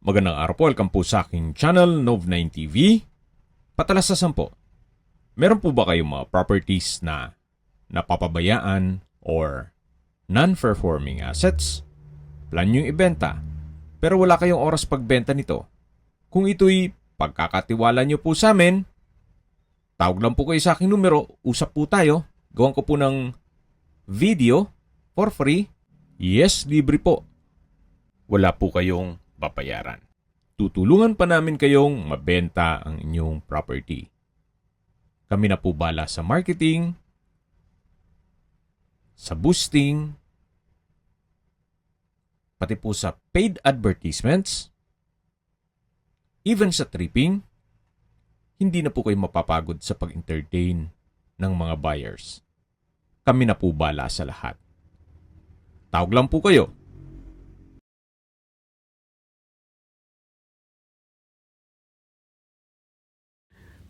Magandang araw po, welcome po sa aking channel, Nov9 TV. Patalasasan po, meron po ba kayong mga properties na napapabayaan or non-performing assets? Plan nyo ibenta, pero wala kayong oras pagbenta nito. Kung ito'y pagkakatiwala nyo po sa amin, tawag lang po kayo sa aking numero, usap po tayo, gawan ko po ng video for free. Yes, libre po. Wala po kayong babayaran. Tutulungan pa namin kayong mabenta ang inyong property. Kami na po bala sa marketing, sa boosting, pati po sa paid advertisements, even sa tripping. Hindi na po kayo mapapagod sa pag-entertain ng mga buyers. Kami na po bala sa lahat. Tawag lang po kayo.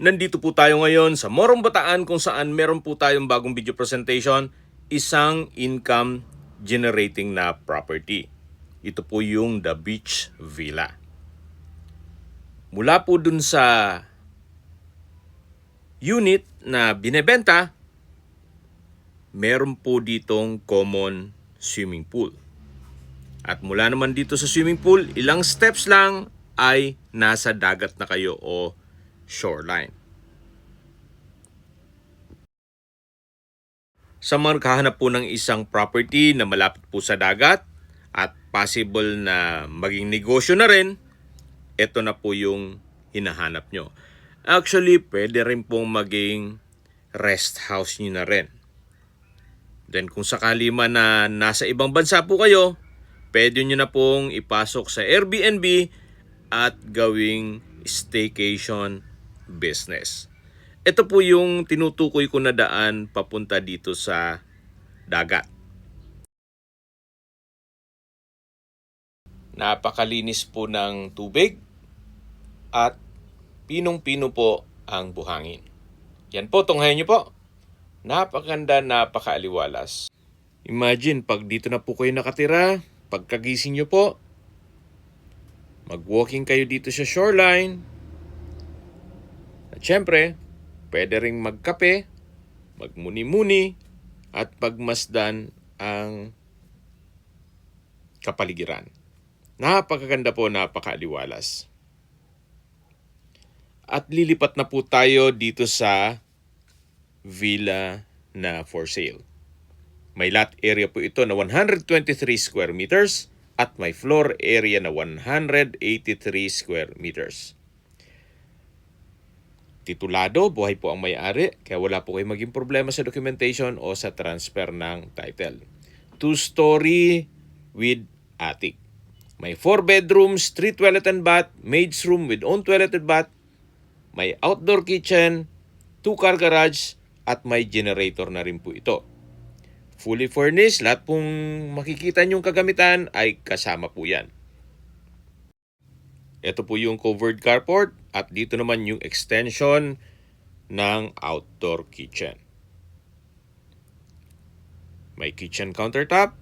Nandito po tayo ngayon sa Morong Bataan kung saan meron po tayong bagong video presentation, isang income generating na property. Ito po yung The Beach Villa. Mula po dun sa unit na binebenta, meron po ditong common swimming pool. At mula naman dito sa swimming pool, ilang steps lang ay nasa dagat na kayo o shoreline. Sa mga naghahanap po ng isang property na malapit po sa dagat at possible na maging negosyo na rin, ito na po yung hinahanap nyo. Actually, pwede rin pong maging rest house nyo na rin. Then kung sakali man na nasa ibang bansa po kayo, pwede nyo na pong ipasok sa Airbnb at gawing staycation business. Ito po yung tinutukoy ko na daan papunta dito sa dagat. Napakalinis po ng tubig at pinong-pino po ang buhangin. Yan po, tunghayan nyo po. Napakaganda, napakaaliwalas. Imagine, pag dito na po kayo nakatira, pagkagising nyo po, mag-walking kayo dito sa shoreline. At syempre, pwede ring magkape, magmuni-muni, at pagmasdan ang kapaligiran. Napakaganda po, napakaaliwalas. At lilipat na po tayo dito sa villa na for sale. May lot area po ito na 123 square meters at may floor area na 183 square meters. Titulado, buhay po ang may-ari, kaya wala po kayong maging problema sa documentation o sa transfer ng title. 2-story with attic. May 4 bedrooms, 3 toilet and bath, maid's room with own toilet and bath, may outdoor kitchen, 2-car garage, at may generator na rin po ito. Fully furnished, lahat pong makikita nyong kagamitan ay kasama po yan. Ito po yung covered carport at dito naman yung extension ng outdoor kitchen. May kitchen countertop,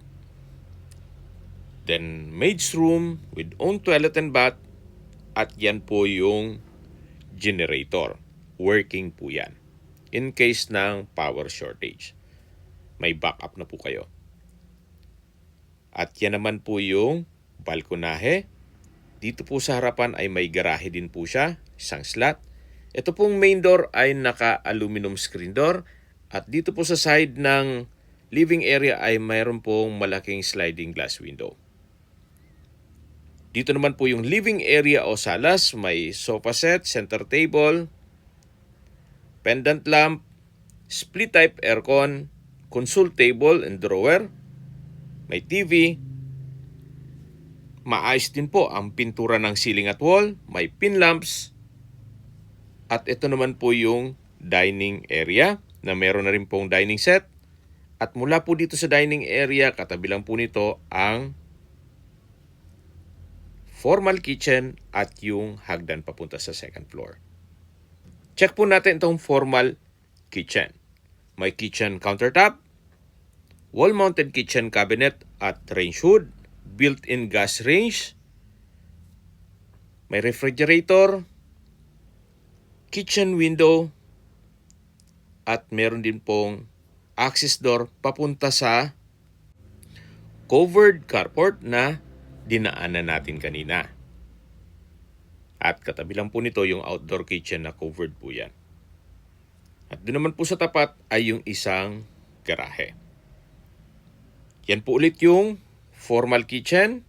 then maid's room with own toilet and bath, at yan po yung generator. Working po yan. In case ng power shortage, may backup na po kayo. At yan naman po yung balkonahe. Dito po sa harapan ay may garahe din po siya, isang slot. Ito pong main door ay naka-aluminum screen door. At dito po sa side ng living area ay mayroon pong malaking sliding glass window. Dito naman po yung living area o salas, may sofa set, center table, pendant lamp, split type aircon, console table and drawer, may TV. Maayos din po ang pintura ng ceiling at wall, may pin lamps. At ito naman po yung dining area na meron na rin pong dining set. At mula po dito sa dining area, katabi lang po nito ang formal kitchen at yung hagdan papunta sa second floor. Check po natin itong formal kitchen. May kitchen countertop, wall-mounted kitchen cabinet at range hood, built-in gas range, May refrigerator, kitchen window, at meron din pong access door papunta sa covered carport na dinaanan natin kanina. At katabi lang po nito yung outdoor kitchen na covered po yan. At doon naman po sa tapat ay yung isang garahe. Yan po ulit yung formal kitchen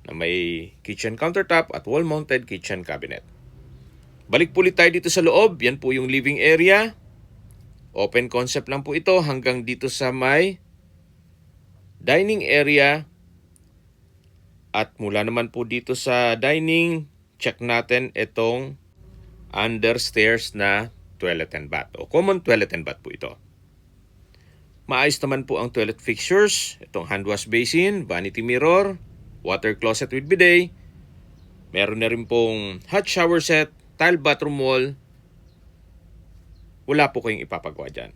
na may kitchen countertop at wall-mounted kitchen cabinet. Balik po ulit tayo dito sa loob. Yan po yung living area. Open concept lang po ito hanggang dito sa may dining area. At mula naman po dito sa dining, check natin itong understairs na toilet and bath o common toilet and bath po ito. Maayos naman po ang toilet fixtures, itong hand wash basin, vanity mirror, water closet with bidet. Meron na rin pong hot shower set, tile bathroom wall. Wala po kayong ipapagawa dyan.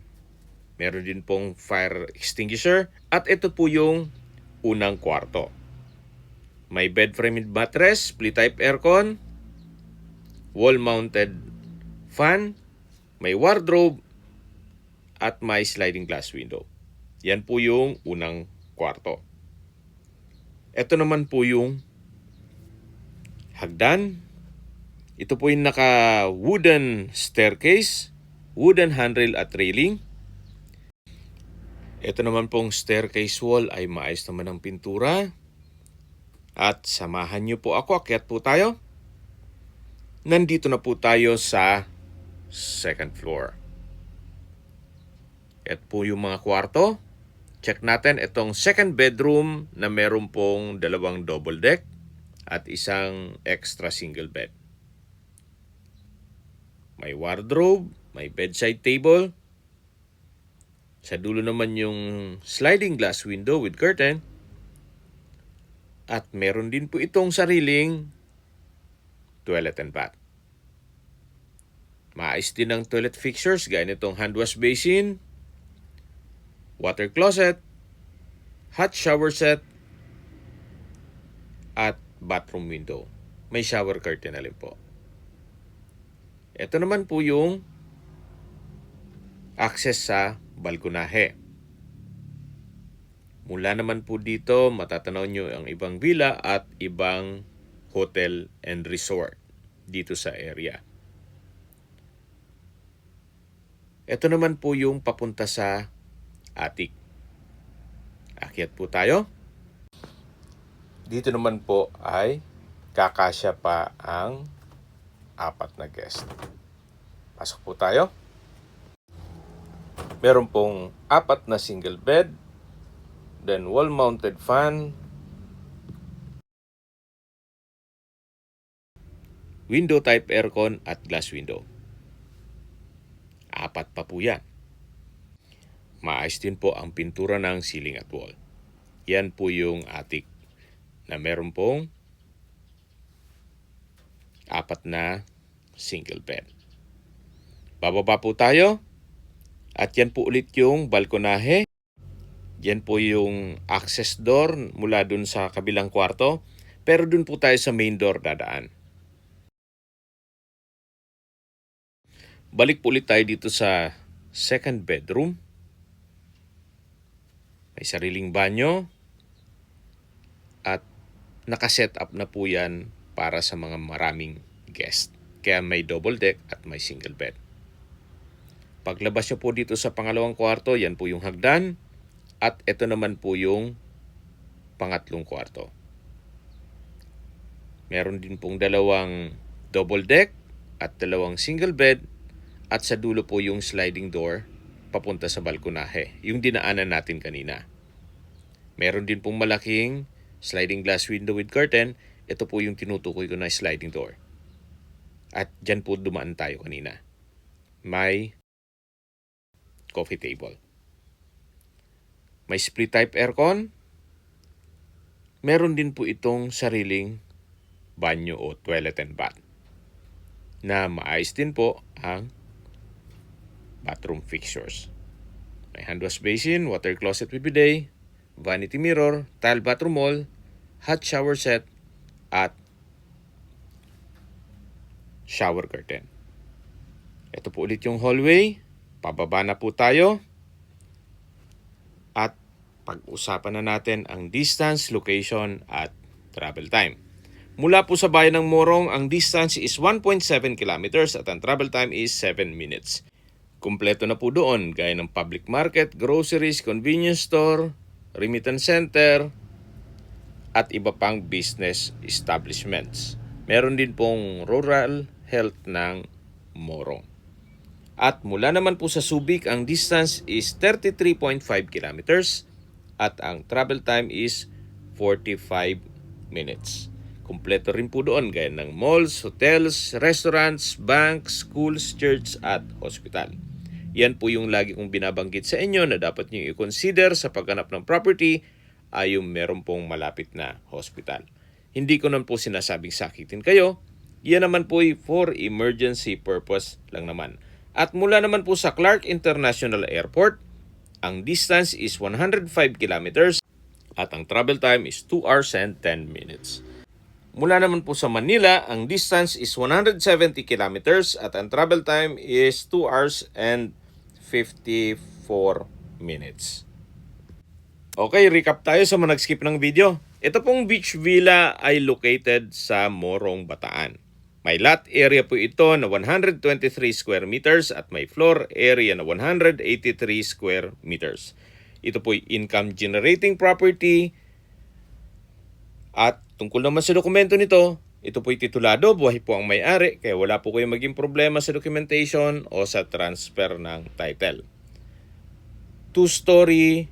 Meron din pong fire extinguisher at ito po yung unang kwarto. May bed frame with mattress, split type aircon, wall-mounted fan, may wardrobe, at may sliding glass window. Yan po yung unang kwarto. Ito naman po yung hagdan. Ito po yung naka-wooden staircase, wooden handrail at railing. Ito naman pong staircase wall ay maayos naman ang pintura. At samahan niyo po ako, akyat po tayo. Nandito na po tayo sa second floor. Ito po yung mga kwarto. Check natin itong second bedroom na meron pong 2 double deck at isang extra single bed. May wardrobe, may bedside table. Sa dulo naman yung sliding glass window with curtain. At meron din po itong sariling toilet and bath. Maayos din ang toilet fixtures gaya nitong hand wash basin, water closet, hot shower set, at bathroom window. May shower curtain na rin po. Ito naman po yung access sa balkonahe. Mula naman po dito, matatanaw nyo ang ibang villa at ibang hotel and resort dito sa area. Ito naman po yung papunta sa attic. Akyat po tayo. Dito naman po ay kakasya pa ang 4 na guest. Pasok po tayo. Meron pong 4 na single bed, then wall-mounted fan, window type aircon at glass window. 4 pa po yan. Maayos din po ang pintura ng ceiling at wall. Yan po yung attic na meron pong 4 na single bed. Bababa po tayo at yan po ulit yung balkonahe. Yan po yung access door mula dun sa kabilang kwarto. Pero dun po tayo sa main door dadaan. Balik po ulit tayo dito sa second bedroom. May sariling banyo. At nakaset up na po yan para sa mga maraming guest. Kaya may double deck at may single bed. Paglabas nyo po dito sa pangalawang kwarto, yan po yung hagdan. At ito naman po yung pangatlong kwarto. Meron din pong 2 double deck at 2 single bed. At sa dulo po yung sliding door papunta sa balkonahe. Yung dinaanan natin kanina. Meron din pong malaking sliding glass window with curtain. Ito po yung tinutukoy ko na sliding door. At dyan po dumaan tayo kanina. May coffee table. May split type aircon. Meron din po itong sariling banyo o toilet and bath. Na maayos din po ang bathroom fixtures. May hand wash basin, water closet with bidet, vanity mirror, tile bathroom wall, hot shower set, at shower curtain. Ito po ulit yung hallway. Pababa na po tayo. At pag-usapan na natin ang distance, location, at travel time. Mula po sa bayan ng Morong, ang distance is 1.7 kilometers at ang travel time is 7 minutes. Kumpleto na po doon, gaya ng public market, groceries, convenience store, remittance center, at iba pang business establishments. Meron din pong rural health ng Morong. At mula naman po sa Subic, ang distance is 33.5 kilometers at ang travel time is 45 minutes. Kumpleto rin po doon gaya ng malls, hotels, restaurants, banks, schools, church at hospital. Yan po yung lagi kong binabanggit sa inyo na dapat nyo i-consider sa paghanap ng property ay yung meron pong malapit na hospital. Hindi ko naman po sinasabing sakitin kayo. Yan naman po ay for emergency purpose lang naman. At mula naman po sa Clark International Airport, ang distance is 105 kilometers at ang travel time is 2 hours and 10 minutes. Mula naman po sa Manila, ang distance is 170 kilometers at ang travel time is 2 hours and 54 minutes. Okay, recap tayo sa mga nag-skip ng video. Ito pong beach villa ay located sa Morong, Bataan. May lot area po ito na 123 square meters at may floor area na 183 square meters. Ito po ay income generating property. At tungkol naman sa dokumento nito, ito po ay titulado, buhay po ang may-ari, kaya wala po kayong maging problema sa documentation o sa transfer ng title. 2-story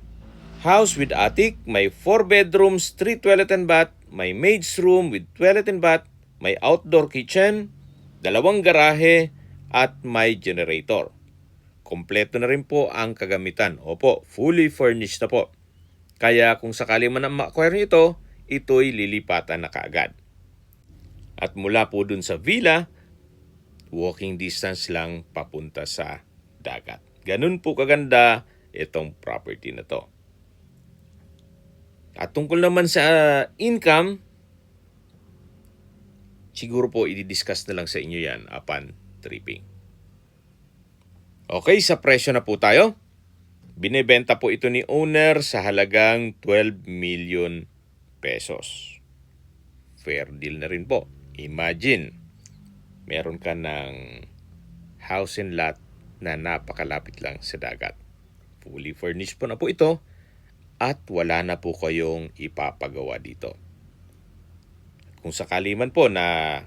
house with attic, may 4 bedrooms, 3 toilet and bath, may maid's room with toilet and bath, may outdoor kitchen, 2 garahe, at may generator. Kompleto na rin po ang kagamitan. Opo, fully furnished na po. Kaya kung sakali man ang ma-acquire nito, ito'y lilipatan na kaagad. At mula po dun sa villa, walking distance lang papunta sa dagat. Ganun po kaganda itong property na to. At tungkol naman sa income, siguro po i-discuss na lang sa inyo yan upon tripping. Okay, sa presyo na po tayo. Binebenta po ito ni owner sa halagang 12 million pesos. Fair deal na rin po. Imagine, meron ka ng house and lot na napakalapit lang sa dagat. Fully furnished po na po ito at wala na po kayong ipapagawa dito. Kung sakali man po na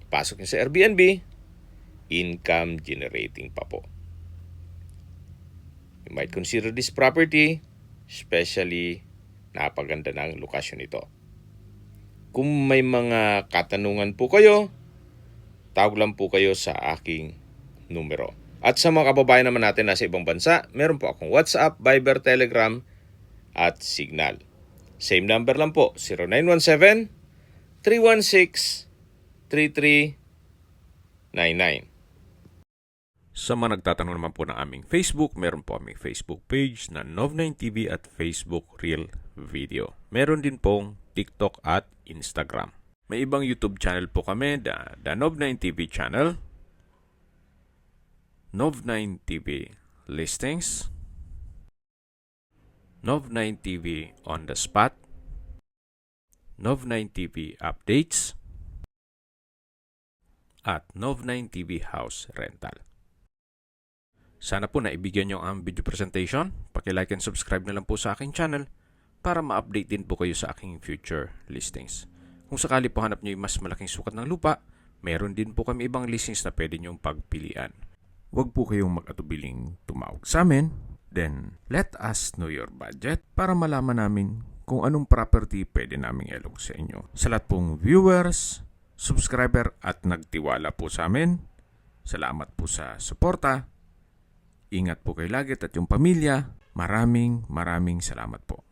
pasok niyo sa Airbnb, income generating pa po. You might consider this property, especially napaganda ng lokasyon nito. Kung may mga katanungan po kayo, tawag lang po kayo sa aking numero. At sa mga kababayan naman natin nasa ibang bansa, meron po akong WhatsApp, Viber, Telegram, at Signal. Same number lang po, 0917-316-3399. Sa mga nagtatanong naman po ng aming Facebook, meron po aming Facebook page na Nov9TV at Facebook Real Video. Meron din pong TikTok at Instagram. May ibang YouTube channel po kami, the Nov9TV channel, Nov9TV Listings, Nov9TV On The Spot, Nov9TV Updates, at Nov9TV House Rental. Sana po naibigyan nyo ang video presentation. Paki-like and subscribe na lang po sa aking channel para ma-update din po kayo sa aking future listings. Kung sakali po hanap nyo yung mas malaking sukat ng lupa, meron din po kami ibang listings na pwede nyong pagpilian. Huwag po kayong mag-atubiling tumawag sa amin. Then, let us know your budget para malaman namin kung anong property pwede naming ilog sa inyo. Sa lahat pong viewers, subscriber at nagtiwala po sa amin, salamat po sa suporta. Ingat po kayo lagi at yung pamilya. Maraming salamat po.